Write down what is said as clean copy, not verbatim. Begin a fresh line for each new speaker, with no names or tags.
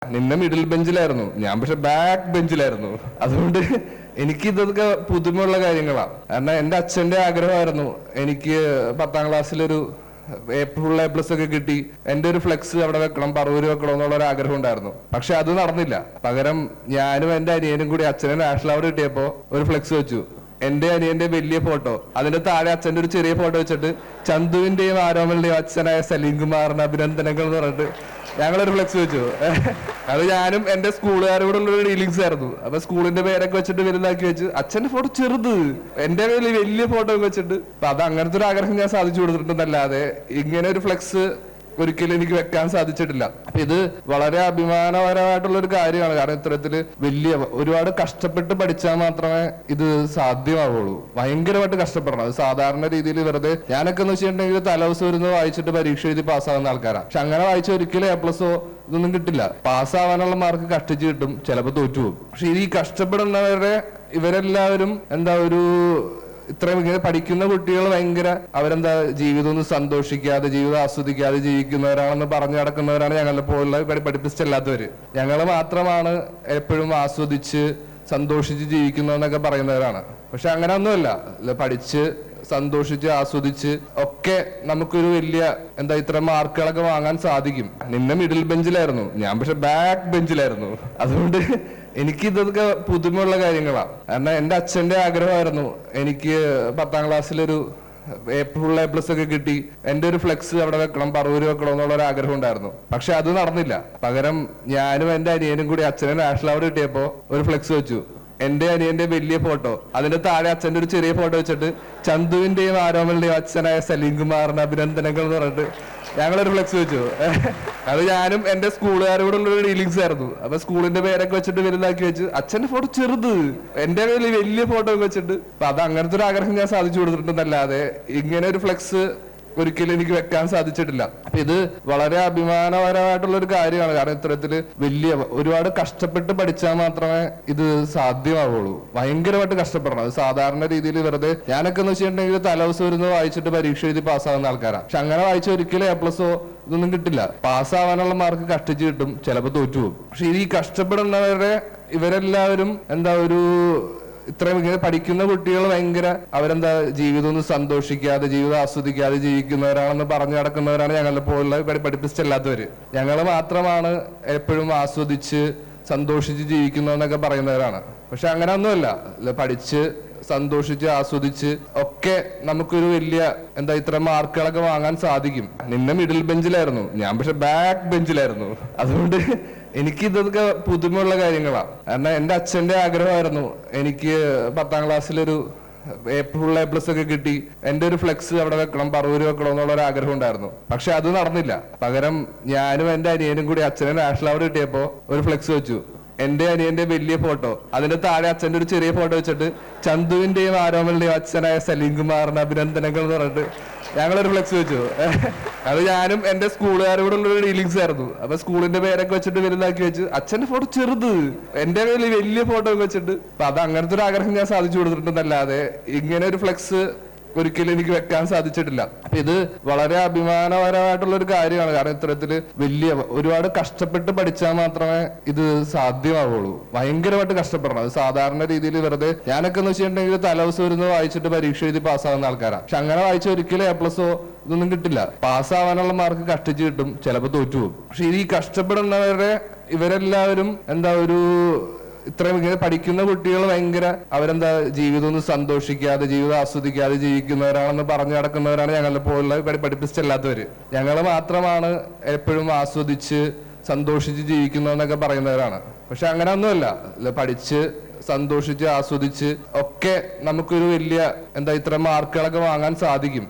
നിന്നെ മിഡിൽ ബെഞ്ചിലായിരുന്നു, ഞാൻ പക്ഷെ ബാക്ക് ബെഞ്ചിലായിരുന്നു. അതുകൊണ്ട് എനിക്ക് ഇതൊക്കെ പുതുമയുള്ള കാര്യങ്ങളാണ്. കാരണം എൻ്റെ അച്ഛൻ്റെ ആഗ്രഹമായിരുന്നു എനിക്ക് 10ാം ക്ലാസ്സിലൊരു ഫുൾ എ പ്ലസ് ഒക്കെ കിട്ടി എൻ്റെ ഒരു ഫ്ലെക്സ് അവിടെ വെക്കണം, പറവൂര് വെക്കണം എന്നുള്ള ഒരു ആഗ്രഹം ഉണ്ടായിരുന്നു. പക്ഷെ അത് നടന്നില്ല. പകരം ഞാനും എൻ്റെ അനിയനും കൂടി അച്ഛനെ നാഷണൽ അവാർഡ് കിട്ടിയപ്പോൾ ഒരു ഫ്ലെക്സ് വെച്ചു. എന്റെ അനിയന്റെ വലിയ ഫോട്ടോ, അതിന്റെ താഴെ അച്ഛന്റെ ഒരു ചെറിയ ഫോട്ടോ വെച്ചിട്ട് ചന്തുവിന്റെയും ആരോമലിന്റെയും അച്ഛനായ സലീം കുമാറിന്റെ അഭിനന്ദനങ്ങൾ എന്ന് പറഞ്ഞിട്ട് ഞങ്ങളൊരു ഫ്ലെക്സ് വെച്ചു. അത് ഞാനും എന്റെ സ്കൂളുകാരോട് ഉള്ളൊരു ഡീലിങ്സ് ആയിരുന്നു. അപ്പൊ സ്കൂളിന്റെ പേരൊക്കെ വെച്ചിട്ട് വലുതാക്കി വെച്ച് അച്ഛന്റെ ഫോട്ടോ ചെറുത്, എന്റെ വലിയ ഫോട്ടോ ഒക്കെ വെച്ചിട്ട്. അപ്പൊ അത് അങ്ങനത്തെ ഒരു ആഗ്രഹം ഞാൻ സാധിച്ചു കൊടുത്തിട്ടുണ്ടെന്നല്ലാതെ ഇങ്ങനെ ഒരു ഫ്ലെക്സ് ഒരിക്കലും എനിക്ക് വെക്കാൻ സാധിച്ചിട്ടില്ല. ഇത് വളരെ അഭിമാനപരമായിട്ടുള്ള ഒരു കാര്യമാണ്. കാരണം ഇത്തരത്തില് ഒരുപാട് കഷ്ടപ്പെട്ട് പഠിച്ചാൽ മാത്രമേ ഇത് സാധ്യമാവുള്ളൂ. ഭയങ്കരമായിട്ട് കഷ്ടപ്പെടണം. അത് സാധാരണ രീതിയിൽ വെറുതെ ഞാനൊക്കെ എന്ന് വെച്ചിട്ടുണ്ടെങ്കിൽ തലേദിവസം ഇരുന്ന് വായിച്ചിട്ട് പരീക്ഷ എഴുതി പാസ്സാകുന്ന ആൾക്കാരാണ്. പക്ഷെ അങ്ങനെ വായിച്ച ഒരിക്കലും A+ഓ ഇതൊന്നും കിട്ടില്ല. പാസ്സാവാനുള്ള മാർക്ക് കഷ്ടിച്ച് കിട്ടും, ചിലപ്പോൾ തോറ്റുപോകും. പക്ഷെ ഈ കഷ്ടപ്പെടുന്നവരുടെ ഇവരെല്ലാവരും ഇത്രയും ഇങ്ങനെ പഠിക്കുന്ന കുട്ടികൾ അവരെന്താ ജീവിതമൊന്നും സന്തോഷിക്കാതെ ജീവിതം ആസ്വദിക്കാതെ ജീവിക്കുന്നവരാണെന്ന് പറഞ്ഞു നടക്കുന്നവരാണ് ഞങ്ങളെ പോലുള്ള പഠിപ്പിച്ചല്ലാത്തവര്. ഞങ്ങൾ മാത്രമാണ് എപ്പോഴും ആസ്വദിച്ച് സന്തോഷിച്ച് ജീവിക്കുന്നതെന്നൊക്കെ പറയുന്നവരാണ്. പക്ഷെ അങ്ങനെ ഒന്നുമല്ല. പഠിച്ച് സന്തോഷിച്ച് ആസ്വദിച്ച് ഒക്കെ നമുക്കൊരു ഇത്ര മാർക്കുകളൊക്കെ വാങ്ങാൻ സാധിക്കും. നിന്നെ മിഡിൽ ബെഞ്ചിലായിരുന്നു, ഞാൻ പക്ഷെ ബാക്ക് ബെഞ്ചിലായിരുന്നു. അതുകൊണ്ട് എനിക്ക് ഇതൊക്കെ പുതുമയുള്ള കാര്യങ്ങളാണ്. കാരണം എൻ്റെ അച്ഛൻ്റെ ആഗ്രഹമായിരുന്നു എനിക്ക് 10ാം ക്ലാസ്സിലൊരു ഫുൾ എ പ്ലസ് ഒക്കെ കിട്ടി എൻ്റെ ഒരു ഫ്ലെക്സ് അവിടെ വെക്കണം, പറവൂര് വെക്കണം എന്നുള്ള ഒരു ആഗ്രഹം ഉണ്ടായിരുന്നു. പക്ഷെ അത് നടന്നില്ല. പകരം ഞാനും എൻ്റെ അനിയനും കൂടി അച്ഛനെ നാഷണൽ അവാർഡ് കിട്ടിയപ്പോൾ ഒരു ഫ്ലെക്സ് വെച്ചു. എന്റെ അനിയന്റെ വലിയ ഫോട്ടോ, അതിന്റെ താഴെ അച്ഛന്റെ ഒരു ചെറിയ ഫോട്ടോ വെച്ചിട്ട് ചന്തുവിന്റെയും ആരോമലിന്റെയും അച്ഛനായ സലീം കുമാറിന്റെ അഭിനന്ദനങ്ങൾ എന്ന് പറഞ്ഞിട്ട് ഞങ്ങളൊരു ഫ്ലെക്സ് വെച്ചു. അത് ഞാനും എന്റെ സ്കൂളുകാരോട് ഉള്ളൊരു ഡീലിങ്സ് ആയിരുന്നു. അപ്പൊ സ്കൂളിന്റെ പേരൊക്കെ വെച്ചിട്ട് വലുതാക്കി വെച്ച് അച്ഛന്റെ ഫോട്ടോ ചെറുത്, എന്റെ വലിയ ഫോട്ടോ ഒക്കെ വെച്ചിട്ട്. അപ്പൊ അത് അങ്ങനത്തെ ഒരു ആഗ്രഹം ഞാൻ സാധിച്ചു കൊടുത്തിട്ടുണ്ടെന്നല്ലാതെ ഇങ്ങനെ ഒരു ഫ്ലെക്സ് ഒരിക്കലും എനിക്ക് വെക്കാൻ സാധിച്ചിട്ടില്ല. ഇത് വളരെ അഭിമാനപരമായിട്ടുള്ള ഒരു കാര്യമാണ്. കാരണം ഇത്തരത്തില് ഒരുപാട് കഷ്ടപ്പെട്ട് പഠിച്ചാൽ മാത്രമേ ഇത് സാധ്യമാവുള്ളൂ. ഭയങ്കരമായിട്ട് കഷ്ടപ്പെടണം. അത് സാധാരണ രീതിയിൽ വെറുതെ ഞാനൊക്കെ എന്ന് വെച്ചിട്ടുണ്ടെങ്കിൽ തലേദിവസം ഇരുന്ന് വായിച്ചിട്ട് പരീക്ഷ എഴുതി പാസ്സാകുന്ന ആൾക്കാരാണ്. പക്ഷെ അങ്ങനെ വായിച്ച ഒരിക്കലും A+ഓ ഇതൊന്നും കിട്ടില്ല. പാസ്സാവാനുള്ള മാർക്ക് കഷ്ടിച്ച് കിട്ടും, ചിലപ്പോൾ തോറ്റുപോകും. പക്ഷെ ഈ കഷ്ടപ്പെടുന്നവരുടെ ഇവരെല്ലാവരും ഇത്രയും ഇങ്ങനെ പഠിക്കുന്ന കുട്ടികൾ അവരെന്താ ജീവിതമൊന്നും സന്തോഷിക്കാതെ ജീവിതം ആസ്വദിക്കാതെ ജീവിക്കുന്നവരാണെന്ന് പറഞ്ഞു നടക്കുന്നവരാണ് ഞങ്ങളെ പോലുള്ള പഠിപ്പിച്ചല്ലാത്തവര്. ഞങ്ങൾ മാത്രമാണ് എപ്പോഴും ആസ്വദിച്ച് സന്തോഷിച്ച് ജീവിക്കുന്നതെന്നൊക്കെ പറയുന്നവരാണ്. പക്ഷെ അങ്ങനെ ഒന്നുമല്ല. പഠിച്ച് സന്തോഷിച്ച് ആസ്വദിച്ച് ഒക്കെ നമുക്കൊരു ഇത്ര മാർക്കുകളൊക്കെ വാങ്ങാൻ സാധിക്കും. നിന്നെ മിഡിൽ ബെഞ്ചിലായിരുന്നു, ഞാൻ പക്ഷെ ബാക്ക് ബെഞ്ചിലായിരുന്നു. അതുകൊണ്ട് എനിക്ക് ഇതൊക്കെ പുതുമയുള്ള കാര്യങ്ങളാണ്. കാരണം എൻ്റെ അച്ഛൻ്റെ ആഗ്രഹമായിരുന്നു എനിക്ക് 10ാം ക്ലാസ്സിലൊരു ഫുൾ എ പ്ലസ് ഒക്കെ കിട്ടി എൻ്റെ ഒരു ഫ്ലെക്സ് അവിടെ വെക്കണം, പറവൂര് വെക്കണം എന്നുള്ള ഒരു ആഗ്രഹം ഉണ്ടായിരുന്നു. പക്ഷെ അത് നടന്നില്ല. പകരം ഞാനും എൻ്റെ അനിയനും കൂടി അച്ഛനെ നാഷണൽ അവാർഡ് കിട്ടിയപ്പോൾ ഒരു ഫ്ലെക്സ് വെച്ചു. എന്റെ അനിയന്റെ വലിയ ഫോട്ടോ, അതിന്റെ താഴെ അച്ഛന്റെ ഒരു ചെറിയ ഫോട്ടോ വെച്ചിട്ട് ചന്തുവിന്റെയും ആരോമലിന്റെയും അച്ഛനായ സലീം കുമാറിന്റെ അഭിനന്ദനങ്ങൾ എന്ന് പറഞ്ഞിട്ട് ഞങ്ങളൊരു ഫ്ലെക്സ് വെച്ചു. അത് ഞാനും എന്റെ സ്കൂളുകാരോട് ഉള്ളൊരു ഡീലിങ്സ് ആയിരുന്നു. അപ്പൊ സ്കൂളിന്റെ പേരൊക്കെ വെച്ചിട്ട് വലുതാക്കി വെച്ച് അച്ഛന്റെ ഫോട്ടോ ചെറുത്, എന്റെ വലിയ ഫോട്ടോ ഒക്കെ വെച്ചിട്ട്. അപ്പൊ അത് അങ്ങനത്തെ ഒരു ആഗ്രഹം ഞാൻ സാധിച്ചു കൊടുത്തിട്ടുണ്ടെന്നല്ലാതെ ഇങ്ങനെ ഒരു ഫ്ലെക്സ് ഒരിക്കലും എനിക്ക് വെക്കാൻ സാധിച്ചിട്ടില്ല. ഇത് വളരെ അഭിമാനപരമായിട്ടുള്ള ഒരു കാര്യമാണ്. കാരണം ഇത്തരത്തില് ഒരുപാട് കഷ്ടപ്പെട്ട് പഠിച്ചാൽ മാത്രമേ ഇത് സാധ്യമാവുള്ളൂ. ഭയങ്കരമായിട്ട് കഷ്ടപ്പെടണം. അത് സാധാരണ രീതിയിൽ വെറുതെ ഞാനൊക്കെ എന്ന് വെച്ചിട്ടുണ്ടെങ്കിൽ തലേദിവസം ഇരുന്ന് വായിച്ചിട്ട് പരീക്ഷ എഴുതി പാസ്സാകുന്ന ആൾക്കാരാണ്. പക്ഷെ അങ്ങനെ വായിച്ച ഒരിക്കലും A+ഓ ഇതൊന്നും കിട്ടില്ല. പാസ്സാവാനുള്ള മാർക്ക് കഷ്ടിച്ച് കിട്ടും, ചിലപ്പോൾ തോറ്റുപോകും. പക്ഷെ ഈ കഷ്ടപ്പെടുന്നവരുടെ ഇവരെല്ലാവരും ഇത്രയും ഇങ്ങനെ പഠിക്കുന്ന കുട്ടികൾ അവരെന്താ ജീവിതമൊന്നും സന്തോഷിക്കാതെ ജീവിതം ആസ്വദിക്കാതെ ജീവിക്കുന്നവരാണെന്ന് പറഞ്ഞു നടക്കുന്നവരാണ് ഞങ്ങളെ പോലുള്ള പഠിപ്പിച്ചല്ലാത്തവര്. ഞങ്ങൾ മാത്രമാണ് എപ്പോഴും ആസ്വദിച്ച് സന്തോഷിച്ച് ജീവിക്കുന്നതെന്നൊക്കെ പറയുന്നവരാണ്. പക്ഷെ അങ്ങനെ ഒന്നുമല്ല. പഠിച്ച് സന്തോഷിച്ച് ആസ്വദിച്ച് ഒക്കെ നമുക്കൊരു ഇത്ര മാർക്കുകളൊക്കെ വാങ്ങാൻ സാധിക്കും.